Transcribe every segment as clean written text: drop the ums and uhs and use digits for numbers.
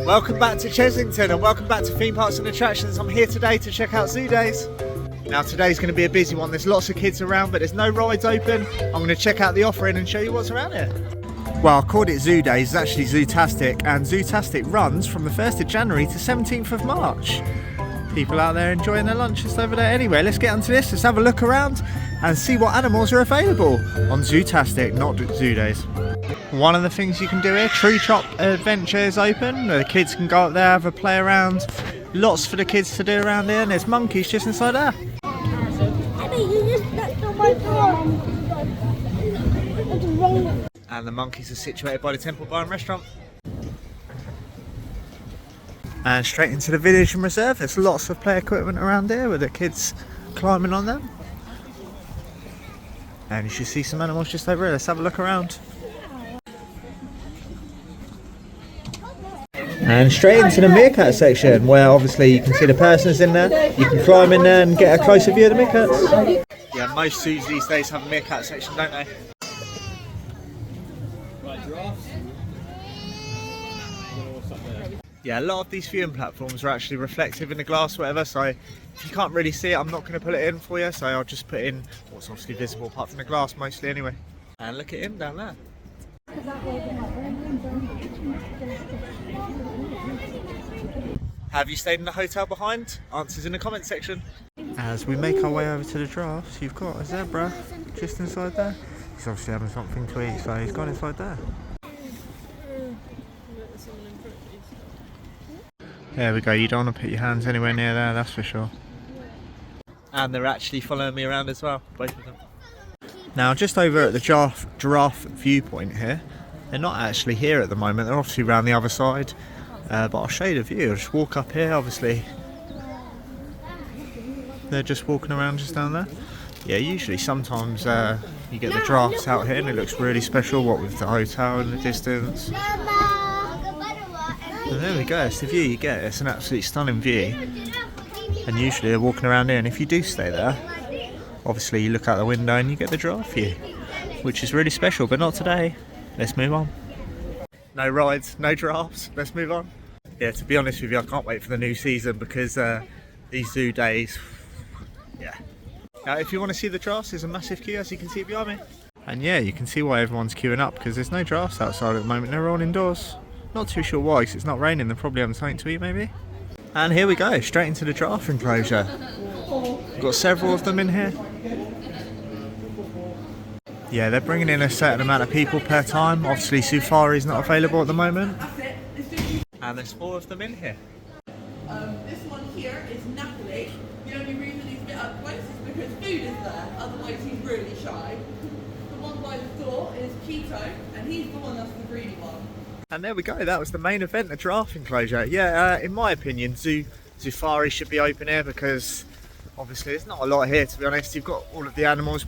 Welcome back to Chessington and welcome back to Theme Parks and Attractions. I'm here today to check out Zoo Days. Now today's going to be a busy one. There's lots of kids around but there's no rides open. I'm going to check out the offering and show you what's around here. Well, I called it Zoo Days, it's actually Zootastic, and Zootastic runs from the 1st of January to 17th of March. People out there enjoying their lunches over there. Anyway, let's get onto this, let's have a look around and see what animals are available on Zootastic, not Zoo Days. One of the things you can do here, Tree Chop Adventure is open. The kids can go up there, have a play around. Lots for the kids to do around here, and there's monkeys just inside there. And the monkeys are situated by the Temple Bar and Restaurant. And straight into the village and reserve. There's lots of play equipment around here with the kids climbing on them. And you should see some animals just over here. Let's have a look around. And straight into the meerkat section, where obviously you can see the persons in there. You can climb in there and get a closer view of the meerkats. Yeah, most zoos these days have a meerkat section, don't they? Yeah, a lot of these viewing platforms are actually reflective in the glass, whatever, so if you can't really see it, I'm not going to put it in for you, so I'll just put in what's obviously visible apart from the glass mostly anyway. And look at him down there. Have you stayed in the hotel behind? Answers in the comment section. As we make our way over to the giraffes, you've got a zebra just inside there. He's obviously having something to eat, so he's gone inside there. There we go, you don't want to put your hands anywhere near there, that's for sure. And they're actually following me around as well, both of them. Now just over at the giraffe viewpoint here, they're not actually here at the moment, they're obviously around the other side. But I'll show you the view, I'll just walk up here, obviously. They're just walking around just down there. Yeah, usually sometimes you get the giraffes out here and it looks really special, what with the hotel in the distance. And there we go, it's the view you get, it's an absolutely stunning view. And usually they're walking around here, and if you do stay there, obviously you look out the window and you get the giraffe view, which is really special, but not today. Let's move on. No rides, no giraffes, let's move on. Yeah, to be honest with you, I can't wait for the new season because these Zoo Days, yeah. Now if you want to see the giraffes, there's a massive queue as you can see behind me. And yeah, you can see why everyone's queuing up because there's no giraffes outside at the moment, they're all indoors. Not too sure why, because it's not raining, they're probably having something to eat maybe. And here we go, straight into the giraffe enclosure. We've got several of them in here. Yeah, they're bringing in a certain amount of people per time. Obviously Safari is not available at the moment. And there's 4 of them in here. This one here is Napoli. The only reason he's a bit up close is because food is there, otherwise he's really shy. The one by the door is Keto, and he's the one that's the greedy one. And there we go, that was the main event, the giraffe enclosure. Yeah, in my opinion, Safari should be open here because obviously there's not a lot here, to be honest. You've got all of the animals.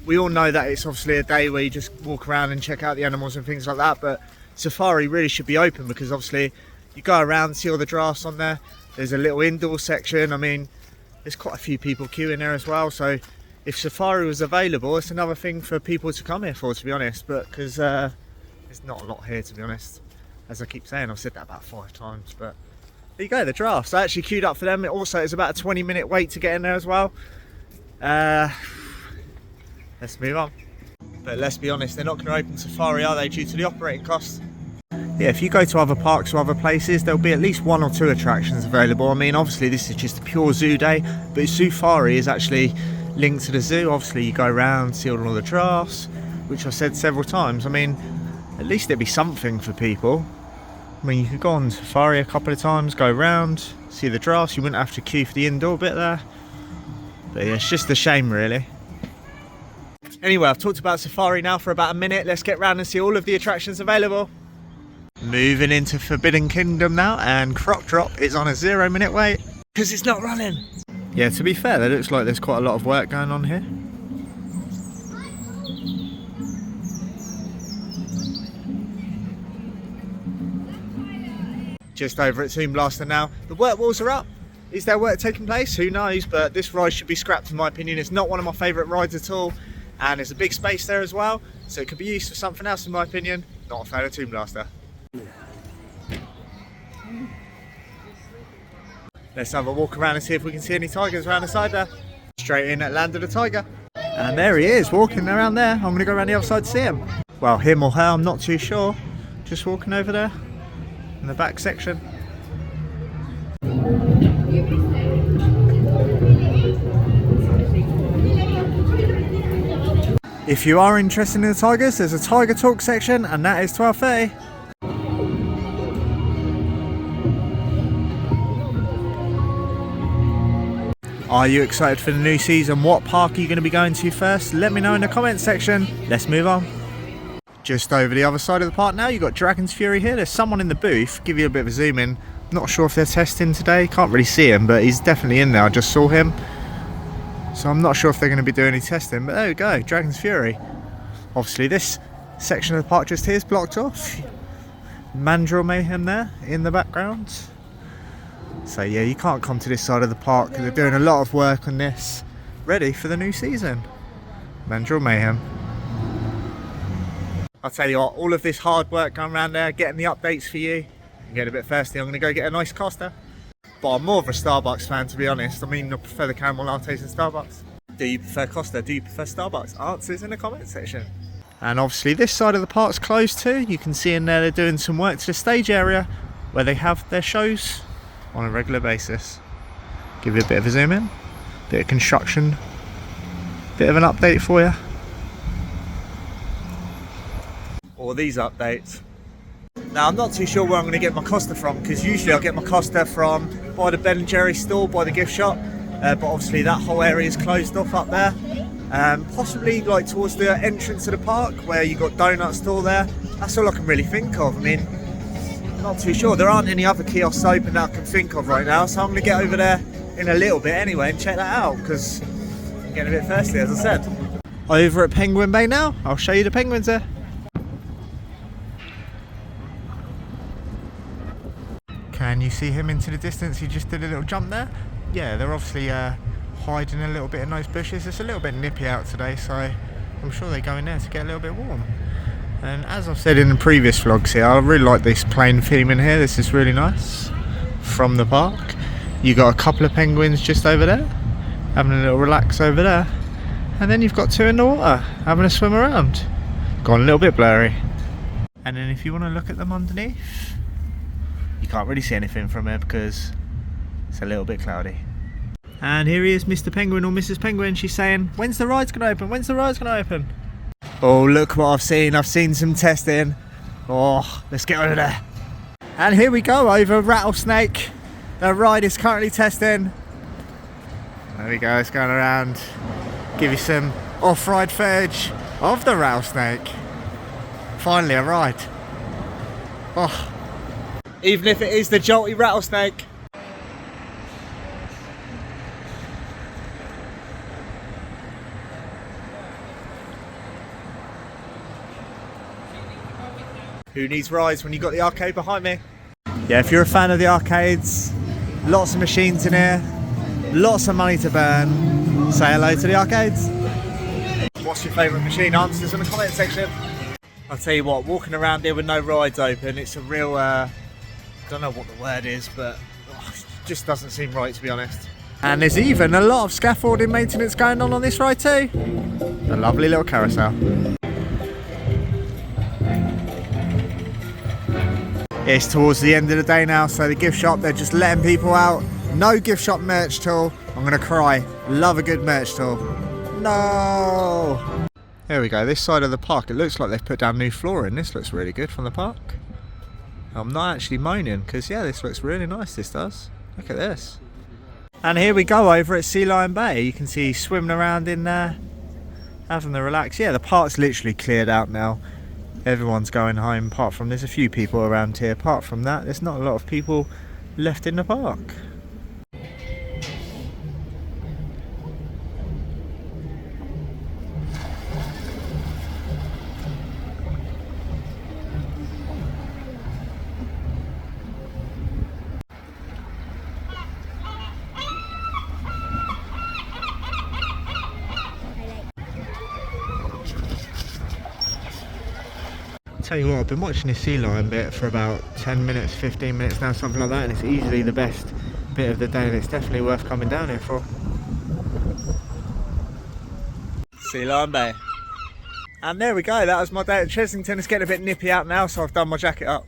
We all know that it's obviously a day where you just walk around and check out the animals and things like that, but Safari really should be open because obviously you go around, see all the giraffes on there. There's a little indoor section. I mean, there's quite a few people queuing there as well, so if Safari was available, it's another thing for people to come here for, to be honest, but because there's not a lot here, to be honest. As I keep saying, I've said that about 5 times, but there you go, the giraffes. I actually queued up for them. It also is about a 20-minute wait to get in there as well. Let's move on. But let's be honest, they're not going to open Safari, are they, due to the operating costs? Yeah, if you go to other parks or other places, there'll be at least 1 or 2 attractions available. I mean, obviously this is just a pure zoo day, but Safari is actually linked to the zoo. Obviously you go around, see all the giraffes, which I've said several times. I mean, at least there'd be something for people. I mean, you could go on Safari a couple of times, go around, see the giraffes. You wouldn't have to queue for the indoor bit there. But yeah, it's just a shame really. Anyway, I've talked about Safari now for about a minute. Let's get round and see all of the attractions available. Moving into Forbidden Kingdom now, and Croc Drop is on a 0-minute wait because it's not running. Yeah, to be fair, it looks like there's quite a lot of work going on here. Just over at Toon Blaster now. The work walls are up. Is there work taking place? Who knows, but this ride should be scrapped in my opinion. It's not one of my favourite rides at all, and there's a big space there as well, so it could be used for something else in my opinion. Not a fan of Toon Blaster. Let's have a walk around and see if we can see any tigers around the side there. Straight in at Land of the Tiger. And there he is, walking around there. I'm going to go around the other side to see him. Well, him or her, I'm not too sure. Just walking over there in the back section. If you are interested in the tigers, there's a Tiger Talk section, and that is 12:30. Are you excited for the new season? What park are you going to be going to first? Let me know in the comments section. Let's move on. Just over the other side of the park now, you've got Dragon's Fury here. There's someone in the booth. Give you a bit of a zoom in. Not sure if they're testing today. Can't really see him, but he's definitely in there. I just saw him. So I'm not sure if they're going to be doing any testing, but there we go, Dragon's Fury. Obviously this section of the park just here is blocked off. Mandrill Mayhem there in the background. So yeah, you can't come to this side of the park. They're doing a lot of work on this, ready for the new season. Mandrill Mayhem. I'll tell you what, all of this hard work going around there, getting the updates for you. I'm getting a bit thirsty, I'm going to go get a nice Costa. But I'm more of a Starbucks fan, to be honest. I mean, I prefer the caramel lattes in Starbucks. Do you prefer Costa? Do you prefer Starbucks? Answers in the comment section. And obviously this side of the park's closed too. You can see in there they're doing some work to the stage area where they have their shows on a regular basis. Give you a bit of a zoom in, bit of construction, bit of an update for you. All these updates. Now I'm not too sure where I'm going to get my Costa from, because usually I get my Costa from by the Ben & Jerry's store, by the gift shop, but obviously that whole area is closed off up there. Possibly like towards the entrance of the park where you got donut store there. That's all I can really think of. I mean, not too sure. There aren't any other kiosks open that I can think of right now, so I'm going to get over there in a little bit anyway and check that out, because I'm getting a bit thirsty, as I said. Over at Penguin Bay now, I'll show you the penguins there. Can you see him into the distance? He just did a little jump there. Yeah, they're obviously hiding a little bit in those bushes. It's a little bit nippy out today, so I'm sure they go in there to get a little bit warm. And as I've said in the previous vlogs here, I really like this plain theme in here. This is really nice. From the park, you got a couple of penguins just over there, having a little relax over there, and then you've got two in the water having a swim around. Gone a little bit blurry. And then if you want to look at them underneath, you can't really see anything from here because it's a little bit cloudy. And here he is, Mr. Penguin or Mrs. Penguin. She's saying, when's the ride's going to open? When's the ride's going to open? Oh, look what I've seen. I've seen some testing. Oh, let's get over there. And here we go, over Rattlesnake. The ride is currently testing. There we go, it's going around. Give you some off-ride footage of the Rattlesnake. Finally a ride. Oh. Even if it is the jolty Rattlesnake. Who needs rides when you've got the arcade behind me? Yeah, if you're a fan of the arcades, lots of machines in here, lots of money to burn, say hello to the arcades. What's your favourite machine? Answers in the comment section. I'll tell you what, walking around here with no rides open, it's a real, I don't know what the word is, but it just doesn't seem right, to be honest. And there's even a lot of scaffolding maintenance going on this ride too. A lovely little carousel. It's towards the end of the day now, so the gift shop, they're just letting people out. No gift shop merch tool. I'm gonna cry. Love a good merch tool. No! There we go, this side of the park, it looks like they've put down new flooring. This looks really good from the park. I'm not actually moaning, because yeah, this looks really nice, this does. Look at this. And here we go over at Sea Lion Bay. You can see swimming around in there, having the relax. Yeah, the park's literally cleared out now. Everyone's going home, apart from there's a few people around here. Apart from that, there's not a lot of people left in the park. Tell you what, I've been watching this sea lion bit for about 10 minutes, 15 minutes now, something like that, and it's easily the best bit of the day, and it's definitely worth coming down here for. Sea Lion Bay. And there we go, that was my day at Chessington. It's getting a bit nippy out now, so I've done my jacket up.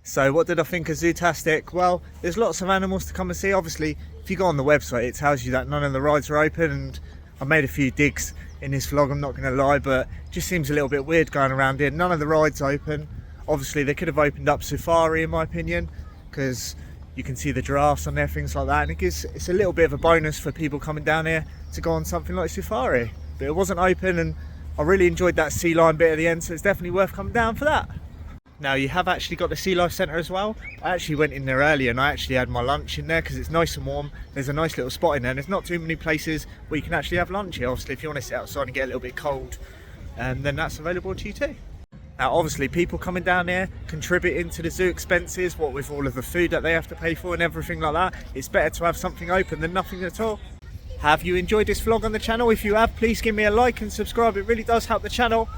So what did I think of Zootastic? Well, there's lots of animals to come and see. Obviously, if you go on the website, it tells you that none of the rides are open, and I made a few digs in this vlog, I'm not going to lie, but it just seems a little bit weird going around here. None of the rides open. Obviously, they could have opened up Safari, in my opinion, because you can see the giraffes on there, things like that, and it's a little bit of a bonus for people coming down here to go on something like Safari. But it wasn't open, and I really enjoyed that sea lion bit at the end, so it's definitely worth coming down for that. Now, you have actually got the Sea Life Centre as well. I actually went in there earlier and I actually had my lunch in there because it's nice and warm. There's a nice little spot in there, and there's not too many places where you can actually have lunch here. Obviously, if you want to sit outside and get a little bit cold, then that's available to you too. Now, obviously, people coming down here contributing to the zoo expenses, what with all of the food that they have to pay for and everything like that. It's better to have something open than nothing at all. Have you enjoyed this vlog on the channel? If you have, please give me a like and subscribe. It really does help the channel.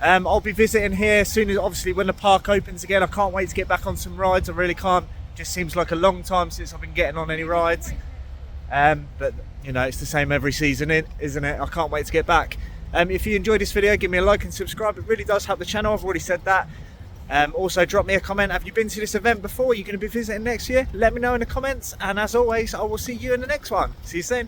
I'll be visiting here soon as, obviously, when the park opens again. I can't wait to get back on some rides. I really can't. Just seems like a long time since I've been getting on any rides. But you know, it's the same every season, isn't it? I can't wait to get back. If you enjoyed this video, give me a like and subscribe. It really does help the channel. I've already said that. Also, drop me a comment. Have you been to this event before? You're going to be visiting next year? Let me know in the comments. And as always, I will see you in the next one. See you soon.